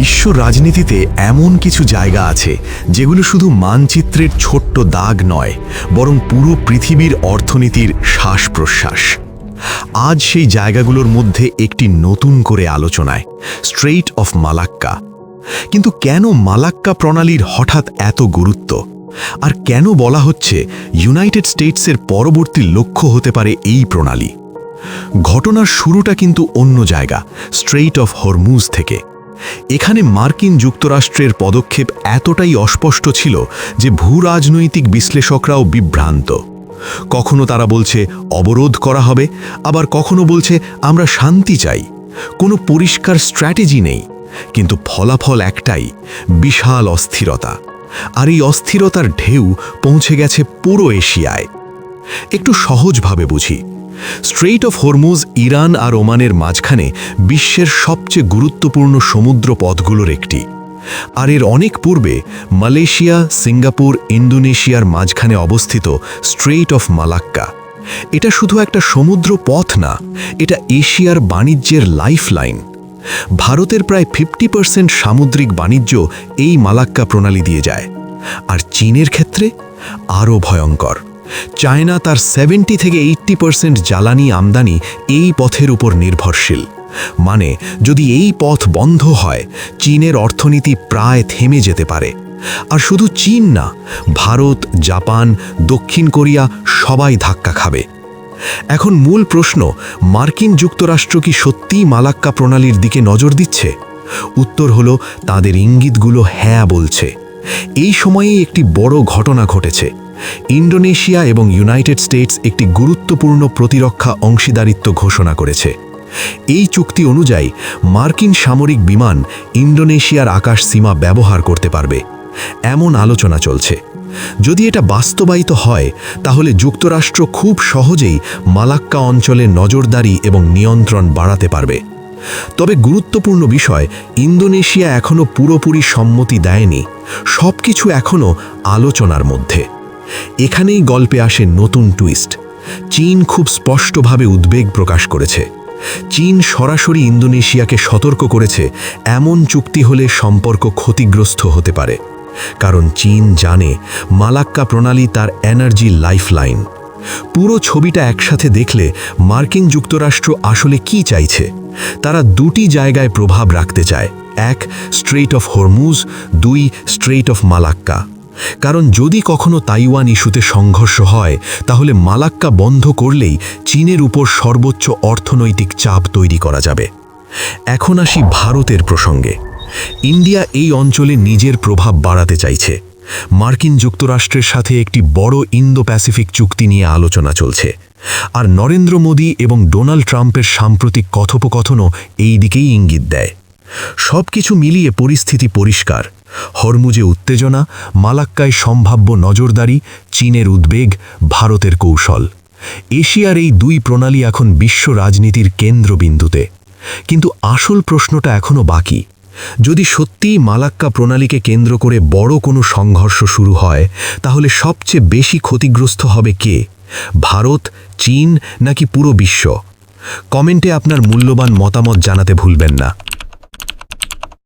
বিশ্ব রাজনীতিতে এমন কিছু জায়গা আছে যেগুলো শুধু মানচিত্রের ছোট্ট দাগ নয়, বরং পুরো পৃথিবীর অর্থনীতির শ্বাস প্রশ্বাস। আজ সেই জায়গাগুলোর মধ্যে একটি নতুন করে আলোচনায়, স্ট্রেইট অফ মালাক্কা। কিন্তু কেন মালাক্কা প্রণালীর হঠাৎ এত গুরুত্ব, আর কেন বলা হচ্ছে ইউনাইটেড স্টেটসের পরবর্তী লক্ষ্য হতে পারে এই প্রণালী? ঘটনার শুরুটা কিন্তু অন্য জায়গা, স্ট্রেইট অফ হরমুজ থেকে। এখানে মার্কিন যুক্তরাষ্ট্রের পদক্ষেপ এতটাই অস্পষ্ট ছিল যে ভূরাজনৈতিক বিশ্লেষকরাও বিভ্রান্ত। কখনো তারা বলছে অবরোধ করা হবে, আবার কখনো বলছে আমরা শান্তি চাই। কোনো পরিষ্কার স্ট্র্যাটেজি নেই, কিন্তু ফলাফল একটাই, বিশাল অস্থিরতা। আর এই অস্থিরতার ঢেউ পৌঁছে গেছে পুরো এশিয়ায়। একটু সহজভাবে বুঝি, স্ট্রেইট অফ হরমুজ ইরান আর ওমানের মাঝখানে বিশ্বের সবচেয়ে গুরুত্বপূর্ণ সমুদ্র পথগুলোর একটি। আর এর অনেক পূর্বে মালয়েশিয়া, সিঙ্গাপুর, ইন্দোনেশিয়ার মাঝখানে অবস্থিত স্ট্রেইট অফ মালাক্কা। এটা শুধু একটা সমুদ্র পথ না, এটা এশিয়ার বাণিজ্যের লাইফলাইন। ভারতের প্রায় 50% সামুদ্রিক বাণিজ্য এই মালাক্কা প্রণালী দিয়ে যায়। আর চীনের ক্ষেত্রে আরও ভয়ঙ্কর। চায়না তার 70 থেকে 80% জ্বালানি আমদানি এই পথের উপর নির্ভরশীল। মানে যদি এই পথ বন্ধ হয়, চীনের অর্থনীতি প্রায় থেমে যেতে পারে। আর শুধু চীন না, ভারত, জাপান, দক্ষিণ কোরিয়া সবাই ধাক্কা খাবে। এখন মূল প্রশ্ন, মার্কিন যুক্তরাষ্ট্র কি সত্যিই মালাক্কা প্রণালীর দিকে নজর দিচ্ছে? উত্তর হলো, তাদের ইঙ্গিতগুলো হ্যাঁ বলছে। এই সময়েই একটি বড় ঘটনা ঘটেছে। ইন্দোনেশিয়া এবং ইউনাইটেড স্টেটস একটি গুরুত্বপূর্ণ প্রতিরক্ষা অংশীদারিত্ব ঘোষণা করেছে। এই চুক্তি অনুযায়ী মার্কিন সামরিক বিমান ইন্দোনেশিয়ার আকাশ সীমা ব্যবহার করতে পারবে, এমন আলোচনা চলছে। যদি এটা বাস্তবায়িত হয়, তাহলে যুক্তরাষ্ট্র খুব সহজেই মালাক্কা অঞ্চলে নজরদারি এবং নিয়ন্ত্রণ বাড়াতে পারবে। তবে গুরুত্বপূর্ণ বিষয়, ইন্দোনেশিয়া এখনও পুরোপুরি সম্মতি দেয়নি। সবকিছু এখনও আলোচনার মধ্যে। এখানেই গল্পে আসে নতুন টুইস্ট। চীন খুব স্পষ্টভাবে উদ্বেগ প্রকাশ করেছে। চীন সরাসরি ইন্দোনেশিয়াকে সতর্ক করেছে, এমন চুক্তি হলে সম্পর্ক ক্ষতিগ্রস্ত হতে পারে। কারণ চীন জানে মালাক্কা প্রণালী তার এনার্জি লাইফলাইন। পুরো ছবিটা একসাথে দেখলে মার্কিন যুক্তরাষ্ট্র আসলে কি চাইছে। তারা দুটি জায়গায় প্রভাব রাখতে চায়, এক স্ট্রেইট অফ হরমুজ, দুই স্ট্রেইট অফ মালাক্কা। কারণ যদি কখনো তাইওয়ান ইস্যুতে সংঘর্ষ হয়, তাহলে মালাক্কা বন্ধ করলেই চীনের উপর সর্বোচ্চ অর্থনৈতিক চাপ তৈরি করা যাবে। এখন আসি ভারতের প্রসঙ্গে। ইন্ডিয়া এই অঞ্চলে নিজের প্রভাব বাড়াতে চাইছে। মার্কিন যুক্তরাষ্ট্রের সাথে একটি বড় ইন্দো প্যাসিফিক চুক্তি নিয়ে আলোচনা চলছে। আর নরেন্দ্র মোদী এবং ডোনাল্ড ট্রাম্পের সাম্প্রতিক কথোপকথনও এই দিকেই ইঙ্গিত দেয়। সব কিছু মিলিয়ে পরিস্থিতি পরিষ্কার। হরমুজে উত্তেজনা, মালাক্কায় সম্ভাব্য নজরদারি, চীনের উদ্বেগ, ভারতের কৌশল। এশিয়ার এই দুই প্রণালী এখন বিশ্ব রাজনীতির কেন্দ্রবিন্দুতে। কিন্তু আসল প্রশ্নটা এখনও বাকি। যদি সত্যিই মালাক্কা প্রণালীকে কেন্দ্র করে বড় কোনো সংঘর্ষ শুরু হয়, তাহলে সবচেয়ে বেশি ক্ষতিগ্রস্ত হবে কে? ভারত, চীন নাকি পুরো বিশ্ব? কমেন্টে আপনার মূল্যবান মতামত জানাতে ভুলবেন না।